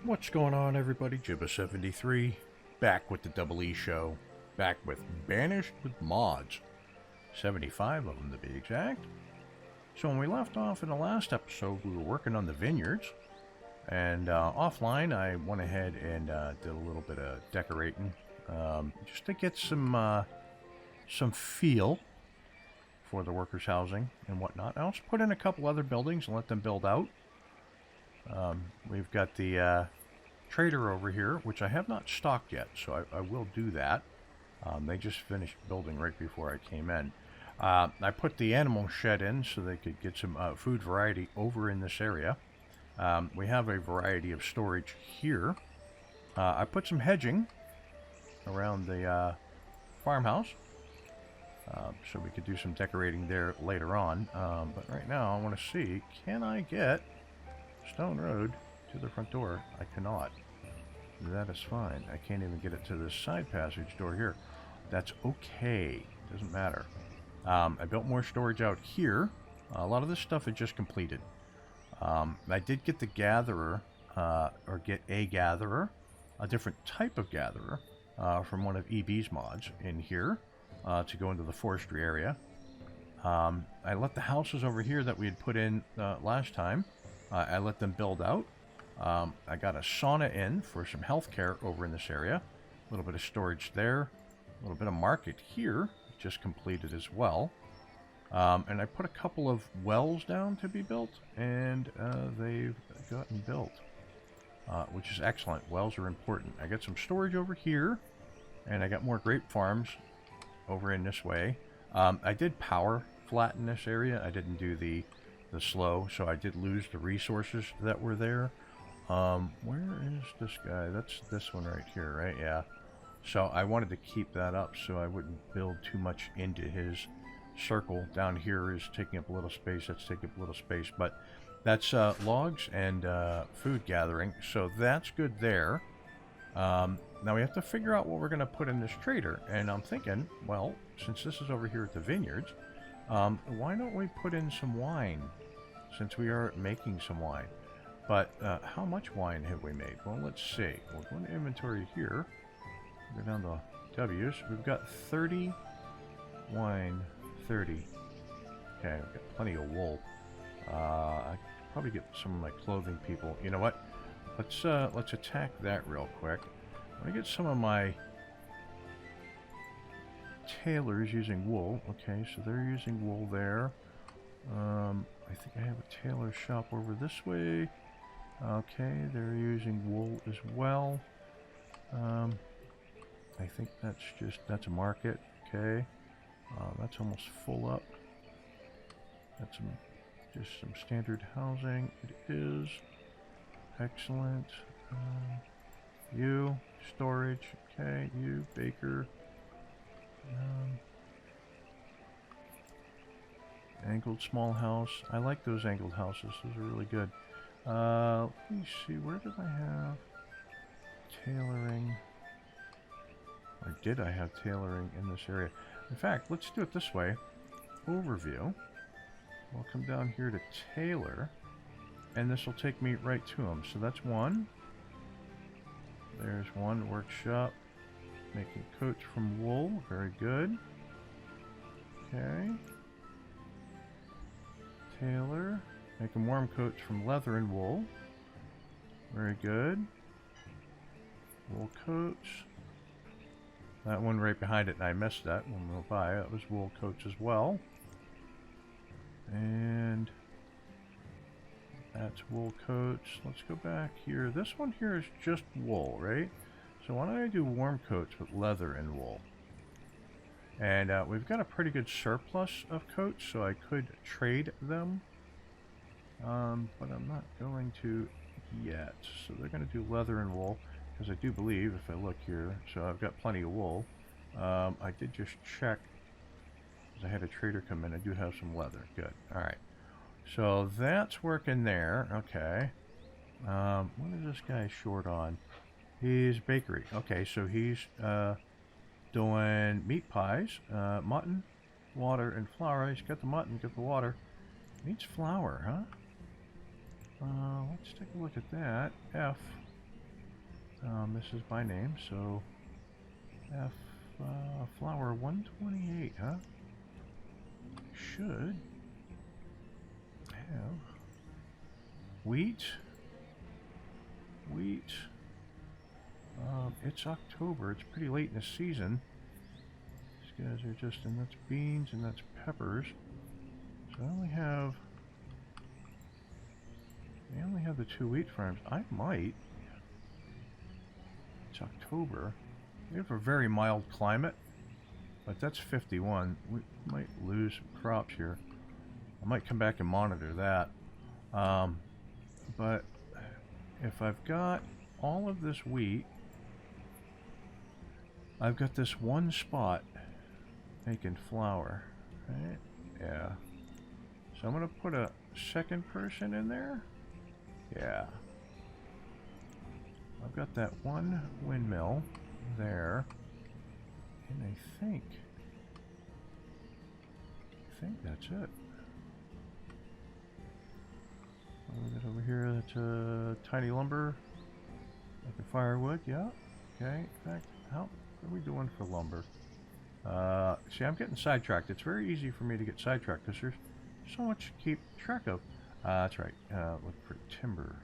What's going on, everybody? Ep23 back with the DoubleEShow, back with Banished with mods, 75 of them to be exact. So when we left off in the last episode, we were working on the vineyards, and offline I went ahead and did a little bit of decorating, just to get some feel for the workers' housing and whatnot. I also put in a couple other buildings and let them build out. We've got the trader over here, which I have not stocked yet, so I will do that. They just finished building right before I came in. I put the animal shed in so they could get some food variety over in this area. We have a variety of storage here. I put some hedging around the farmhouse, so we could do some decorating there later on. But right now I want to see, can I get Stone Road to the front door? I cannot. That is fine. I can't even get it to this side passage door here. That's okay. Doesn't matter. I built more storage out here. A lot of this stuff is just completed. I did get the gatherer, or get a gatherer, a different type of gatherer, from one of EB's mods in here, to go into the forestry area. I let the houses over here that we had put in last time, I let them build out. I got a sauna in for some healthcare over in this area. A little bit of storage there. A little bit of market here, just completed as well. And I put a couple of wells down to be built, and they've gotten built, which is excellent. Wells are important. I got some storage over here, and I got more grape farms over in this way. I did power flatten this area. I didn't do the slow, so I did lose the resources that were there. Where is this guy? That's this one right here, right? Yeah. So I wanted to keep that up so I wouldn't build too much into his circle. Down here is taking up a little space. That's taking up a little space, but that's logs and food gathering, so that's good there. Now we have to figure out what we're going to put in this trader, and I'm thinking, well, since this is over here at the vineyards, why don't we put in some wine, since we are making some wine. But how much wine have we made? Well, let's see. We'll go into inventory here. Go down to W's. We've got 30 wine, 30. Okay, we've got plenty of wool. I could probably get some of my clothing people. You know what? Let's attack that real quick. I'm gonna get some of my tailors using wool. Okay, so they're using wool there. I think I have a tailor shop over this way. Okay, they're using wool as well. I think that's a market. Okay, that's almost full up. That's just some standard housing. It is excellent. You storage. Okay, you baker. Angled small house. I like those angled houses. Those are really good. Let me see. Where did I have tailoring? Or did I have tailoring in this area? In fact, let's do it this way. Overview. We'll come down here to tailor, and this will take me right to them. So that's one. There's one. Workshop. Making coats from wool. Very good. Okay. Tailor. Making warm coats from leather and wool. Very good. Wool coats. That one right behind it, and I missed that one went by. That was wool coats as well. And that's wool coats. Let's go back here. This one here is just wool, right? So why don't I do warm coats with leather and wool? And we've got a pretty good surplus of coats, so I could trade them. But I'm not going to yet. So they're going to do leather and wool, because I do believe, if I look here, so I've got plenty of wool. I did just check, because I had a trader come in. I do have some leather. Good. Alright. So that's working there. Okay. What is this guy short on? He's bakery. Okay, so he's doing meat pies, mutton, water, and flour. He's got the mutton, got the water. Needs flour, huh? Let's take a look at that. F. This is my name, so F flour 128, huh? Should have wheat. It's October. It's pretty late in the season. These guys are just, and that's beans and that's peppers. So I only have the 2 wheat farms. I might. It's October. We have a very mild climate, but that's 51. We might lose some crops here. I might come back and monitor that. But if I've got all of this wheat, I've got this one spot making flour, right? Yeah. So I'm going to put a second person in there. Yeah. I've got that one windmill there. And I think that's it. That over here, that's tiny lumber, like a firewood, yeah. Okay, in fact, how are we doing for lumber? See, I'm getting sidetracked. It's very easy for me to get sidetracked because there's so much to keep track of. That's right. Look for timber.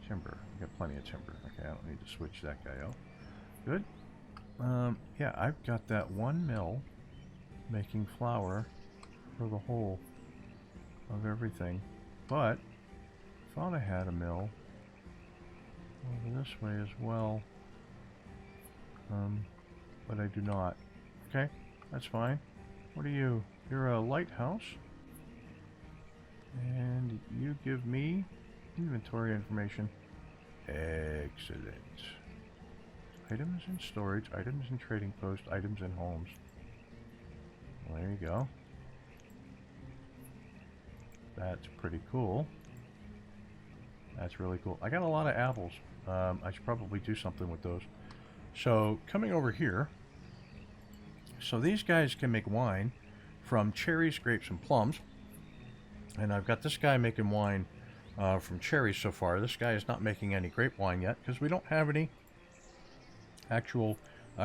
Timber. I got plenty of timber. Okay, I don't need to switch that guy out. Good. Yeah, I've got that one mill making flour for the whole of everything, but thought I had a mill over this way as well, but I do not. Okay, that's fine. What are you? You're a lighthouse, and you give me inventory information. Excellent. Items in storage, items in trading post, items in homes. Well, there you go. That's pretty cool. That's really cool. I got a lot of apples. I should probably do something with those. So, coming over here. So these guys can make wine from cherries, grapes, and plums. And I've got this guy making wine from cherries so far. This guy is not making any grape wine yet because we don't have any actual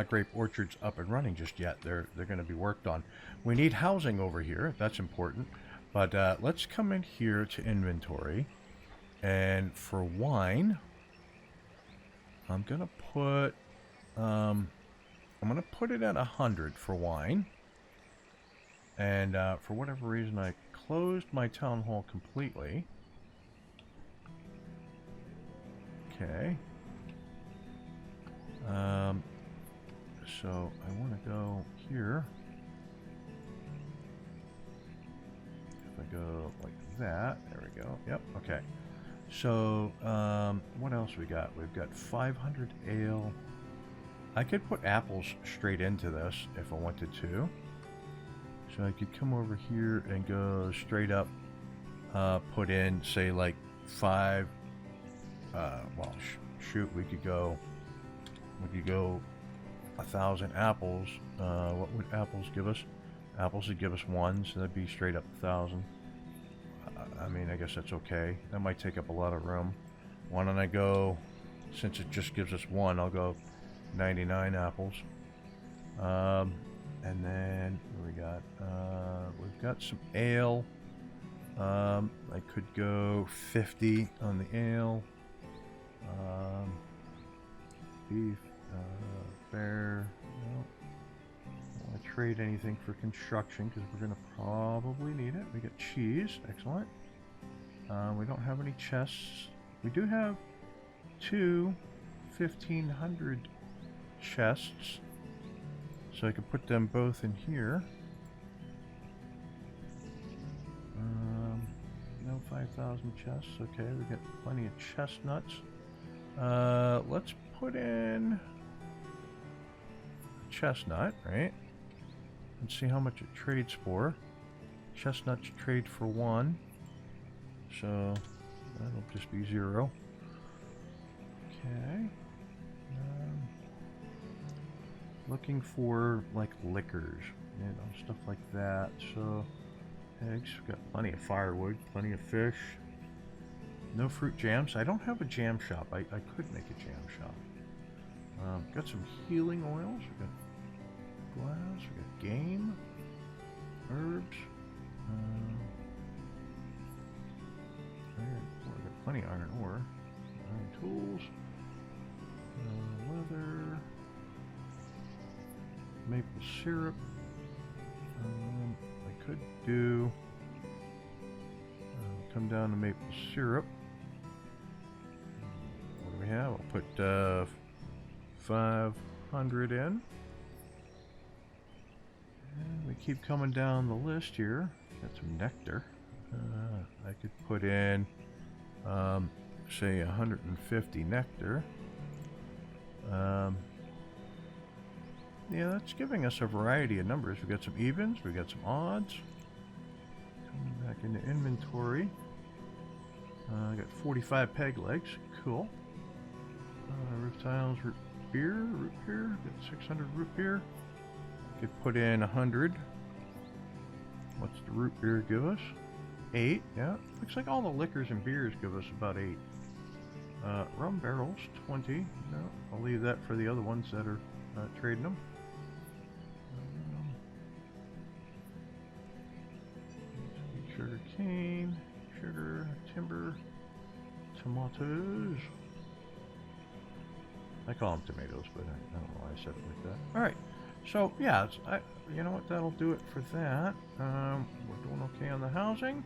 grape orchards up and running just yet. They're going to be worked on. We need housing over here. That's important. But let's come in here to inventory. And for wine, I'm going to put it at 100 for wine. And for whatever reason, I closed my town hall completely. Okay. So I want to go here. If I go like that, there we go. Yep. Okay. So what else we got? We've got 500 ale. I could put apples straight into this if I wanted to. So I could come over here and go straight up, put in, say, like 5, well, shoot, we could go 1,000 apples. What would apples give us? Apples would give us 1, so that'd be straight up 1,000. I mean, I guess that's okay. That might take up a lot of room. Why don't I go, since it just gives us 1, I'll go 99 apples. And then what we got? We've got some ale. I could go 50 on the ale. Beef, bear. No. Don't want to trade anything for construction because we're going to probably need it. We got cheese. Excellent. We don't have any chests. We do have 2 1,500 chests. So I could put them both in here. No 5,000 chests. Okay, we got plenty of chestnuts. Let's put in chestnut, right? And see how much it trades for. Chestnuts trade for 1. So that'll just be 0. Okay. Looking for like liquors, you know, stuff like that. So eggs, got plenty of firewood, plenty of fish. No fruit jams. I don't have a jam shop. I could make a jam shop. Got some healing oils. We got glass. We got game, herbs. We got plenty of iron ore, iron tools, leather, maple syrup. I could do come down to maple syrup. What do we have? I'll put 500 in. And we keep coming down the list here. Got some nectar. I could put in, say, 150 nectar. Yeah, that's giving us a variety of numbers. We've got some evens, we've got some odds. Coming back into inventory. I got 45 peg legs. Cool. Roof tiles, root beer. Got 600 root beer. Could put in 100. What's the root beer give us? 8. Yeah. Looks like all the liquors and beers give us about 8. Rum barrels, 20. No, I'll leave that for the other ones that are trading them. Sugar cane, sugar, timber, tomatoes. I call them tomatoes, but I don't know why I said it like that. All right, so yeah, you know what? That'll do it for that. We're doing okay on the housing.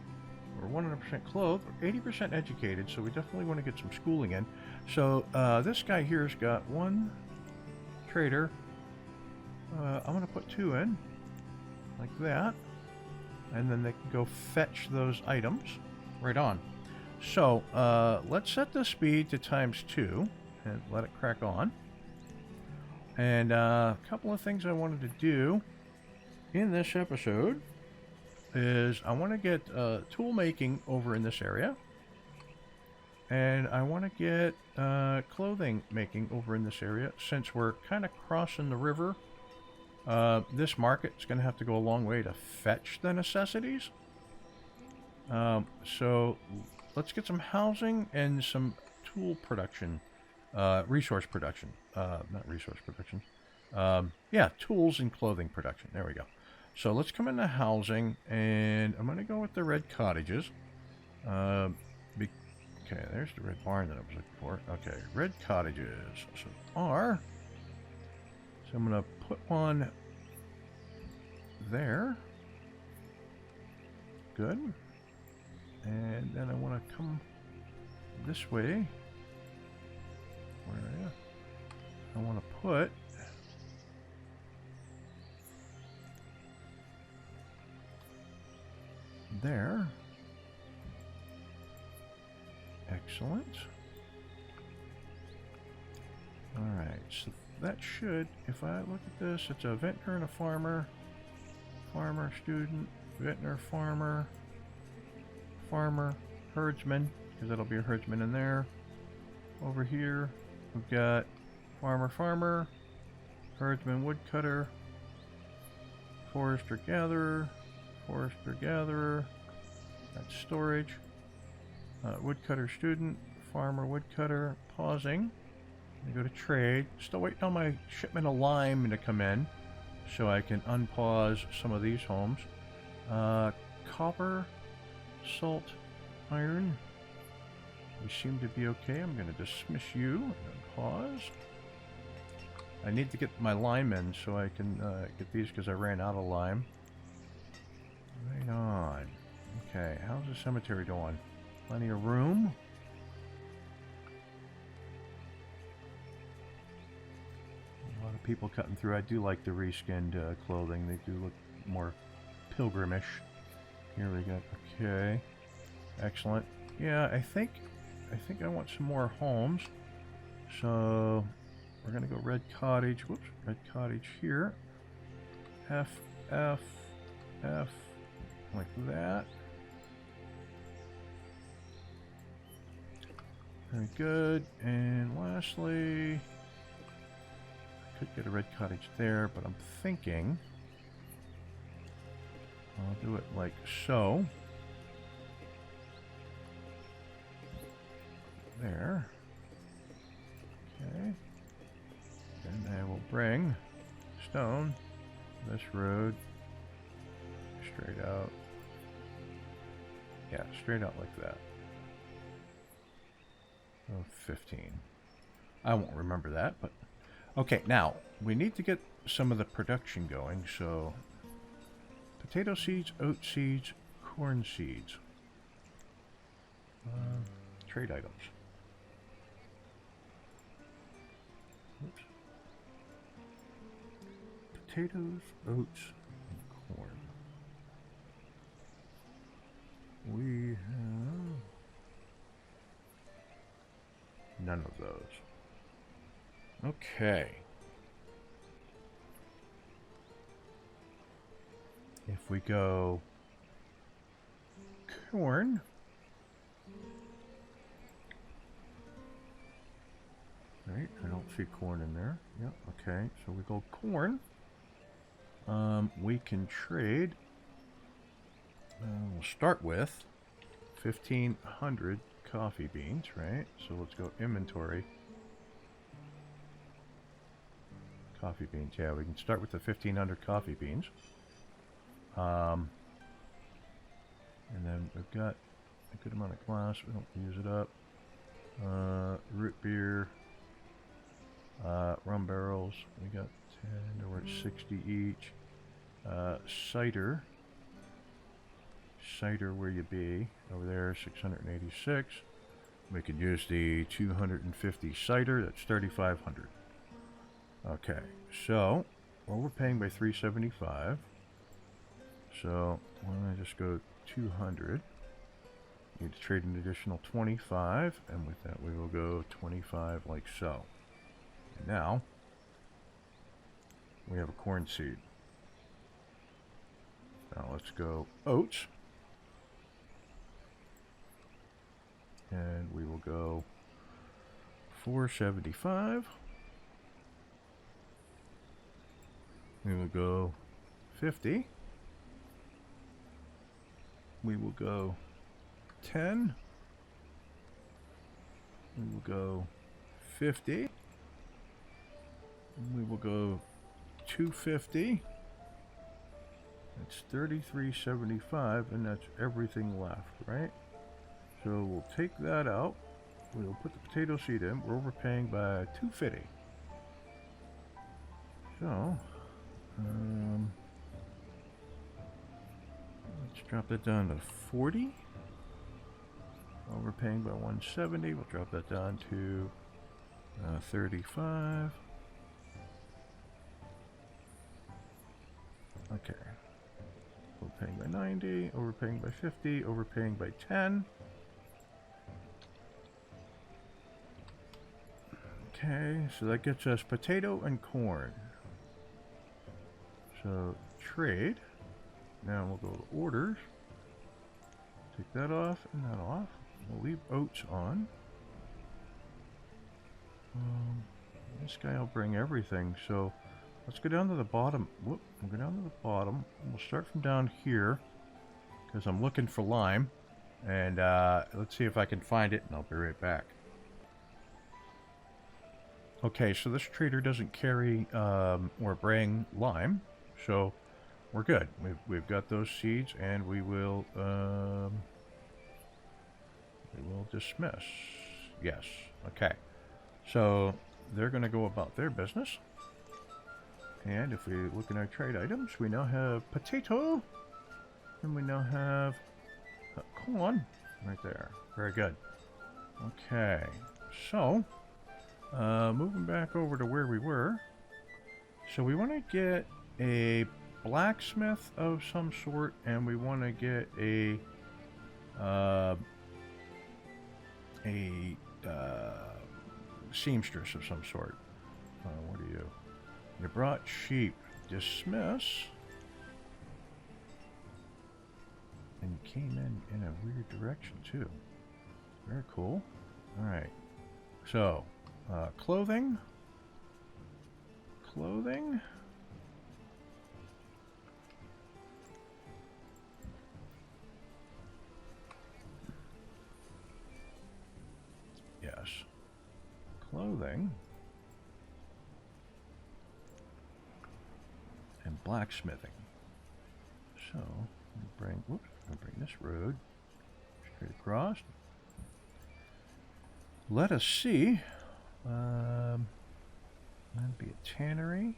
We're 100% clothed. We're 80% educated, so we definitely want to get some schooling in. So this guy here's got 1 trader. I'm going to put 2 in, like that. And then they can go fetch those items. Right on. So let's set the speed to ×2 and let it crack on. And a couple of things I wanted to do in this episode is I want to get tool making over in this area. And I want to get clothing making over in this area. Since we're kind of crossing the river, this market's going to have to go a long way to fetch the necessities. So let's get some housing and some tool production, resource production, not resource production. Yeah, tools and clothing production. There we go. So let's come into housing, and I'm going to go with the red cottages. Okay, there's the red barn that I was looking for. Okay, red cottages. So R. So I'm going to put one there. Good. And then I want to come this way. Where are you? I want to put there. Excellent. Alright, so that should, if I look at this, it's a vintner and a farmer. Farmer, student, vintner, farmer, farmer, herdsman, because that'll be a herdsman in there. Over here, we've got farmer, farmer, herdsman, woodcutter, forester, gatherer, forester, gatherer. That's storage. Woodcutter, student, farmer, woodcutter, pausing. I go to trade. Still waiting on my shipment of lime to come in so I can unpause some of these homes. Copper, salt, iron. We seem to be okay. I'm going to dismiss you and pause. I need to get my lime in so I can get these because I ran out of lime. Right on. Okay, how's the cemetery doing? Plenty of room. A lot of people cutting through. I do like the reskinned clothing. They do look more pilgrimish. Here we go. Okay, excellent. Yeah, I think I want some more homes. So we're gonna go red cottage. Whoops, red cottage here. F, F, F, like that. Very good. And lastly, I could get a red cottage there, but I'm thinking I'll do it like so. There. Okay. Bring stone this road straight out. Yeah, straight out like that. Oh, 15. I won't remember that, but okay, now we need to get some of the production going, so potato seeds, oat seeds, corn seeds. Trade items. Oops. Potatoes, oats, and corn. We have none of those. Okay. If we go corn, right, I don't see corn in there. Yep, okay, so we go corn. We can trade. We'll start with 1,500 coffee beans, right? So let's go inventory. Coffee beans, yeah, we can start with the 1,500 coffee beans. And then we've got a good amount of glass. We don't use it up. Root beer. Rum barrels. We got 10. We're at 60 each. Cider. Cider where you be. Over there, 686. We could use the 250 cider. That's 3,500. Okay, so well, we're paying by 375. So why don't I just go 200? Need to trade an additional 25, and with that we will go 25 like so. And now we have a corn seed. Now let's go oats. And we will go 475. We will go 50. We will go 10. We will go 50. We will go 250. That's 33.75, and that's everything left, right? So we'll take that out. We'll put the potato seed in. We're overpaying by 250. So, let's drop that down to 40. Overpaying by 170. We'll drop that down to 35. Okay. Overpaying by 90. Overpaying by 50. Overpaying by 10. Okay, so that gets us potato and corn. So, trade. Now we'll go to orders. Take that off and that off. We'll leave oats on. This guy will bring everything. So, let's go down to the bottom. Whoop, we'll go down to the bottom. We'll start from down here, because I'm looking for lime. And let's see if I can find it, and I'll be right back. Okay, so this trader doesn't carry or bring lime, so we're good. We've got those seeds, and we will dismiss. Yes. Okay. So they're going to go about their business. And if we look at our trade items, we now have potato, and we now have corn right there. Very good. Okay. So moving back over to where we were. So we want to get a blacksmith of some sort, and we want to get a seamstress of some sort. What are you? You brought sheep. Dismiss. And you came in a weird direction too. Very cool. Alright. So, clothing. Clothing. Yes. Clothing. blacksmithing. So, I'll bring this road straight across. Let us see. That'd be a tannery.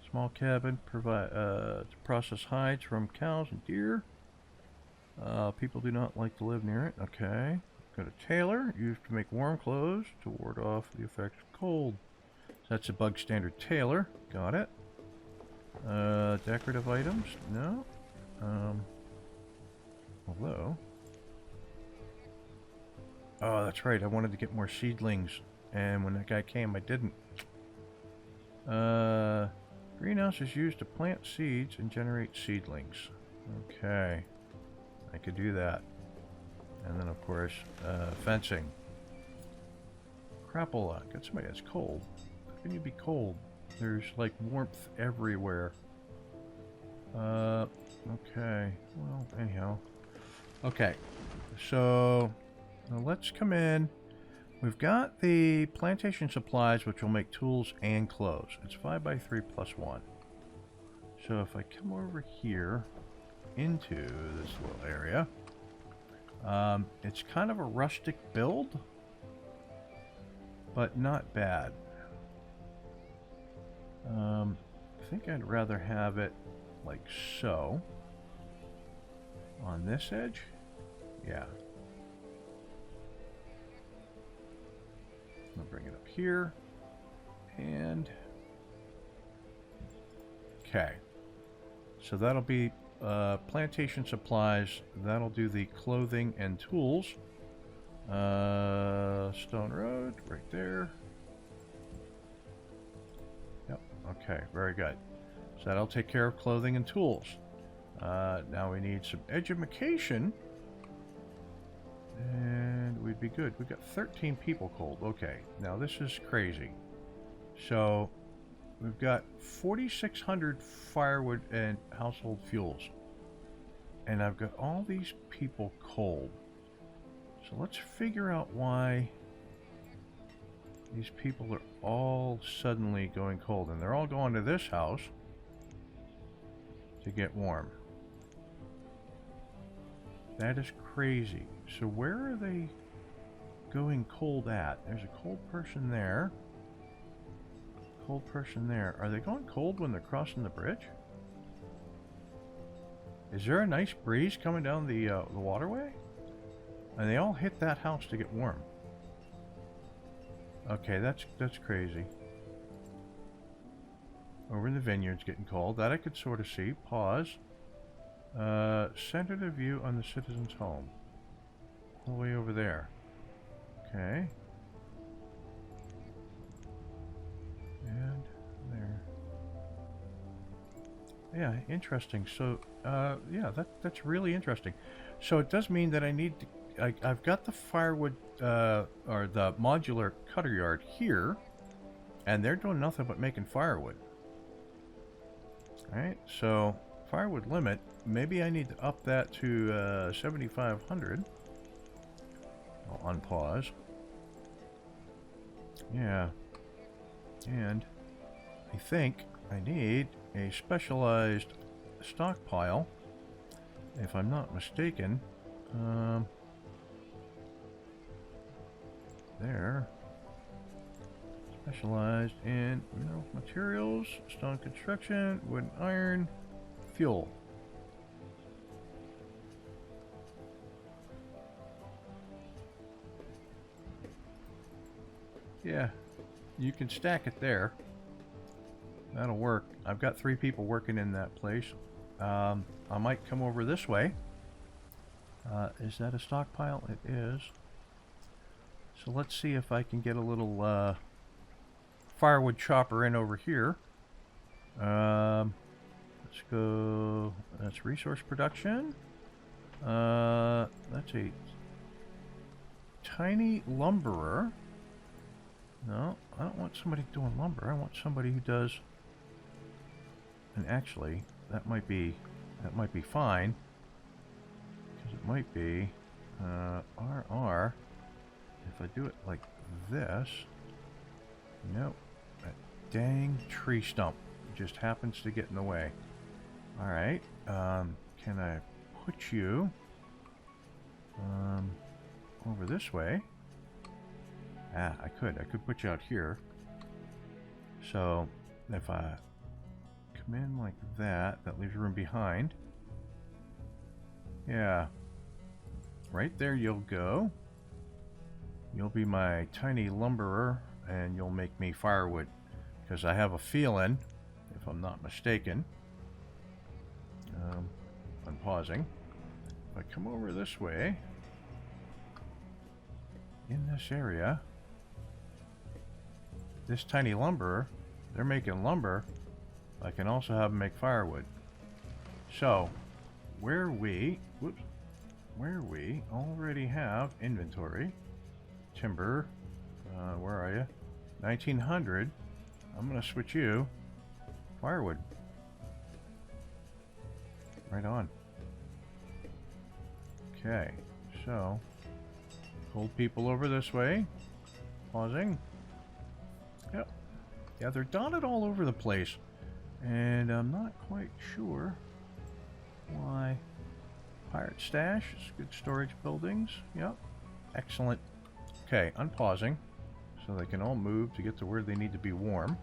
Small cabin to process hides from cows and deer. People do not like to live near it. Okay. Got a tailor used to make warm clothes to ward off the effects of cold. So that's a bug standard tailor. Got it. Decorative items? No. Although. Oh, that's right. I wanted to get more seedlings. And when that guy came, I didn't. Greenhouse is used to plant seeds and generate seedlings. Okay. I could do that. And then, of course, fencing. Crapola. Got somebody that's cold. How can you be cold? There's, like, warmth everywhere. Okay. Well, anyhow. Okay. So, now let's come in. We've got the plantation supplies, which will make tools and clothes. It's 5x3 plus 1. So if I come over here into this little area, it's kind of a rustic build, but not bad. I think I'd rather have it like so. On this edge? Yeah. I'll bring it up here. And okay. So that'll be plantation supplies. That'll do the clothing and tools. Stone road right there. Yep. Okay, very good. So that'll take care of clothing and tools. Now we need some education. And we'd be good. We've got 13 people cold. Okay, now this is crazy. So we've got 4,600 firewood and household fuels. And I've got all these people cold. So let's figure out why these people are all suddenly going cold. And they're all going to this house to get warm. That is crazy. So where are they going cold at? There's a cold person there. Cold person there. Are they going cold when they're crossing the bridge? Is there a nice breeze coming down the waterway? And they all hit that house to get warm. Okay, that's crazy. Over in the vineyard's getting cold. That I could sort of see. Pause. Center the view on the citizen's home. All the way over there. Okay. And there. Yeah, interesting. So, yeah, that's really interesting. So it does mean that I need to... I've got the firewood, or the modular cutter yard here, and they're doing nothing but making firewood. Alright, so firewood limit. Maybe I need to up that to 7,500. I'll unpause. Yeah. And I think I need a specialized stockpile, if I'm not mistaken. There. Specialized in mineral materials, stone construction, wood and iron, fuel. Yeah, you can stack it there. That'll work. I've got 3 people working in that place. I might come over this way. Is that a stockpile? It is. So let's see if I can get a little firewood chopper in over here. Let's go. That's resource production. That's a tiny lumberer. No, I don't want somebody doing lumber. I want somebody who does. And actually, that might be fine. Because it might be RR. If I do it like this. Nope. That dang tree stump. It just happens to get in the way. Alright, can I put you over this way? Ah, I could put you out here. So if I come in like that, that leaves room behind. Yeah, right there you'll go. You'll be my tiny lumberer, and you'll make me firewood, because I have a feeling, if I'm not mistaken, I'm pausing. If I come over this way, in this area, this tiny lumberer, they're making lumber. I can also have them make firewood. So, where we already have inventory, timber, where are you? 1900. I'm gonna switch you firewood. Right on. Okay, so hold people over this way. Pausing. Yep. Yeah, they're dotted all over the place, and I'm not quite sure why. Pirate stash, good storage buildings. Yep. Excellent. Okay, unpausing so they can all move to get to where they need to be warm.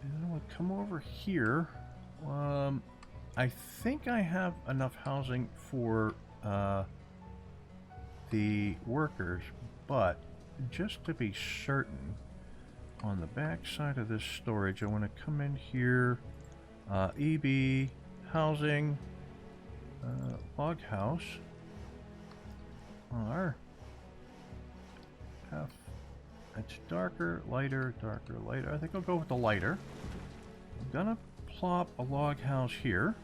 And I'm gonna come over here. I think I have enough housing for the workers, but just to be certain, on the back side of this storage, I want to come in here, EB, housing, log house, R, F, it's darker, lighter, darker, lighter. I think I'll go with the lighter. I'm gonna plop a log house here.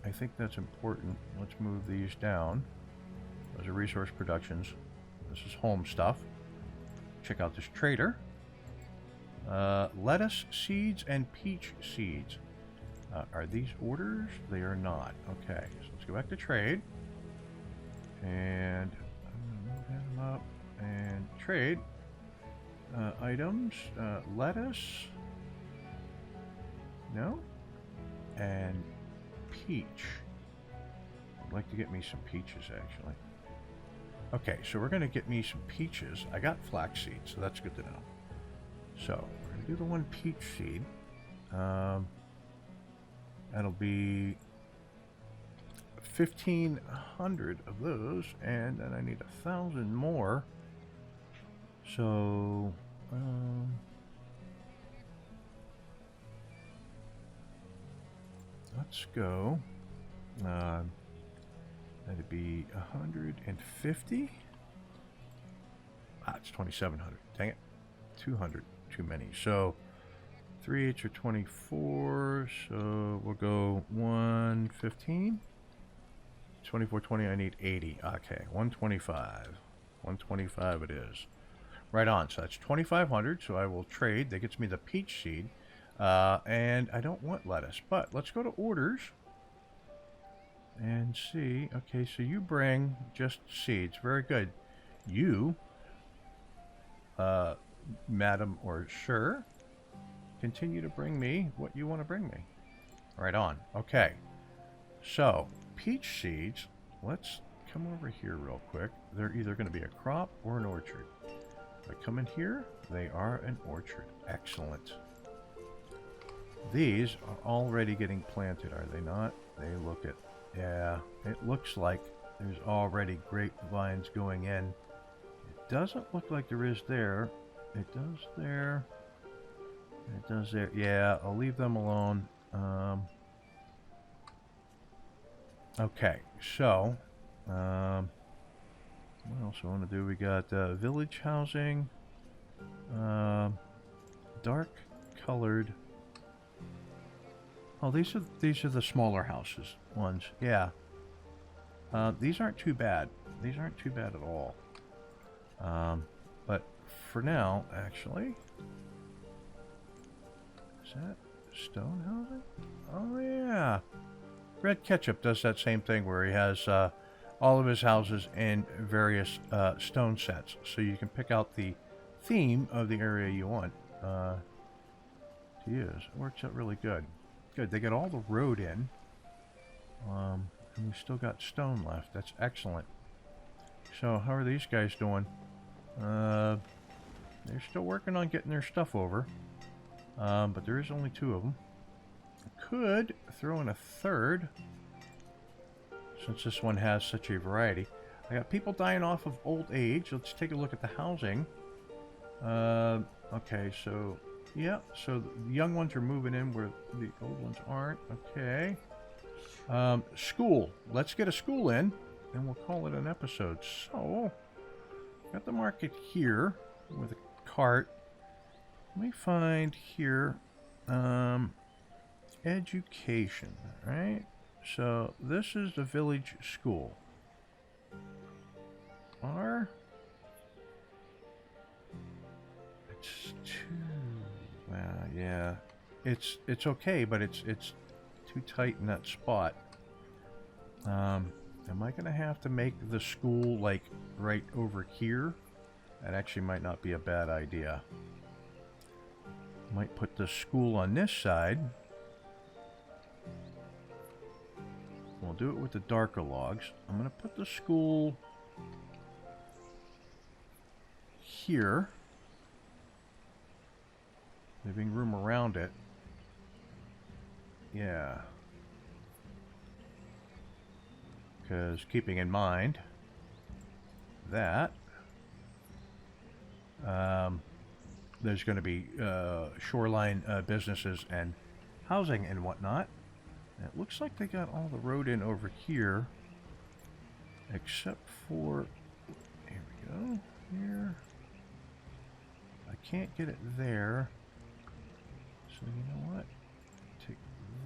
I think that's important. Let's move these down. Those are resource productions. This is home stuff. Check out this trader. Lettuce seeds and peach seeds. Are these orders? They are not. Okay, so let's go back to trade. And I'm going to move him up and trade. Items. Lettuce. No. And peach. I'd like to get me some peaches, actually. Okay, so we're going to get me some peaches. I got flax seeds, so that's good to know. So, we're going to do the one peach seed. That'll be 1,500 of those, and then I need 1,000 more. So, let's go. That'd be 150. Ah, it's 2,700. Dang it. 200. Too many. So, 3/8 are 24. So, we'll go 115. 2420, I need 80. Okay, 125. 125 it is. Right on. So, that's 2,500. So, I will trade. That gets me the peach seed. And I don't want lettuce. But, let's go to orders. And see, okay, so you bring just seeds. Very good. You, madam or sir, continue to bring me what you want to bring me. Right on. Okay. So, peach seeds, let's come over here real quick. They're either going to be a crop or an orchard. If I come in here, they are an orchard. Excellent. These are already getting planted, are they not? They look at... Yeah, it looks like there's already grapevines going in. It doesn't look like there is there. It does there. It does there. Yeah, I'll leave them alone. Okay, so what else I want to do? We got village housing, dark colored. Oh, these are the smaller houses ones. Yeah. These aren't too bad. These aren't too bad at all. But for now, actually, is that stone housing? Oh yeah. Red Ketchup does that same thing where he has all of his houses in various stone sets, so you can pick out the theme of the area you want to use. It works out really good. Good, they got all the road in. And we still got stone left. That's excellent. So, how are these guys doing? They're still working on getting their stuff over. But there is only 2 of them. I could throw in a third, since this one has such a variety. I got people dying off of old age. Let's take a look at the housing. Okay, so, yeah, so the young ones are moving in where the old ones aren't. Okay. School. Let's get a school in, and we'll call it an episode. So, got the market here with a cart. Let me find here, education, right? So, this is the village school. It's 2. Yeah. It's okay, but it's too tight in that spot. Am I gonna have to make the school like right over here? That actually might not be a bad idea. Might put the school on this side. We'll do it with the darker logs. I'm gonna put the school here. Living room around it. Yeah. Because keeping in mind that there's going to be shoreline businesses and housing and whatnot. And it looks like they got all the road in over here, except for, here we go, here. I can't get it there. So you know what? Take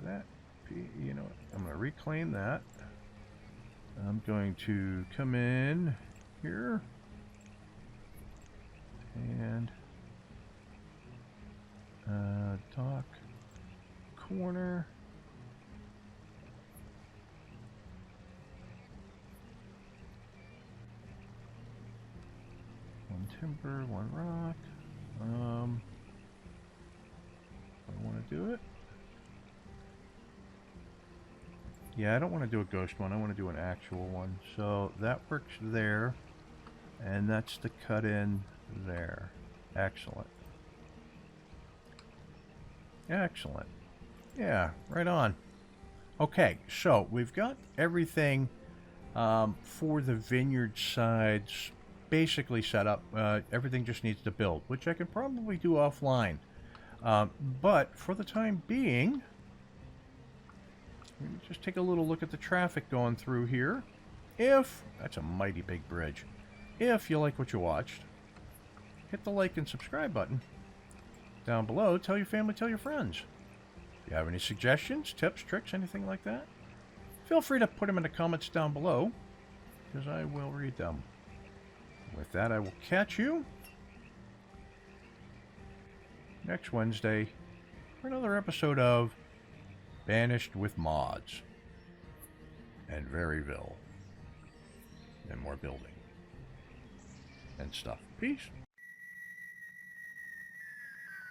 that. You know what? I'm going to reclaim that. I'm going to come in here and dock corner. One timber, one rock. I want to do it. Yeah, I don't want to do a ghost one. I want to do an actual one. So that works there. And that's the cut in there. Excellent. Excellent. Yeah, right on. Okay, so we've got everything for the vineyard sides basically set up. Everything just needs to build, which I can probably do offline. But for the time being, let me just take a little look at the traffic going through here. That's a mighty big bridge. If you like what you watched, hit the like and subscribe button. Down below, tell your family, tell your friends. If you have any suggestions, tips, tricks, anything like that, feel free to put them in the comments down below, because I will read them. With that, I will catch you next Wednesday for another episode of Banished with mods and Veryville and more building and stuff. Peace.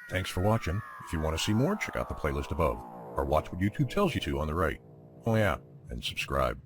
Thanks for watching. If you want to see more, check out the playlist above, or watch what YouTube tells you to on the right. Oh yeah, and subscribe.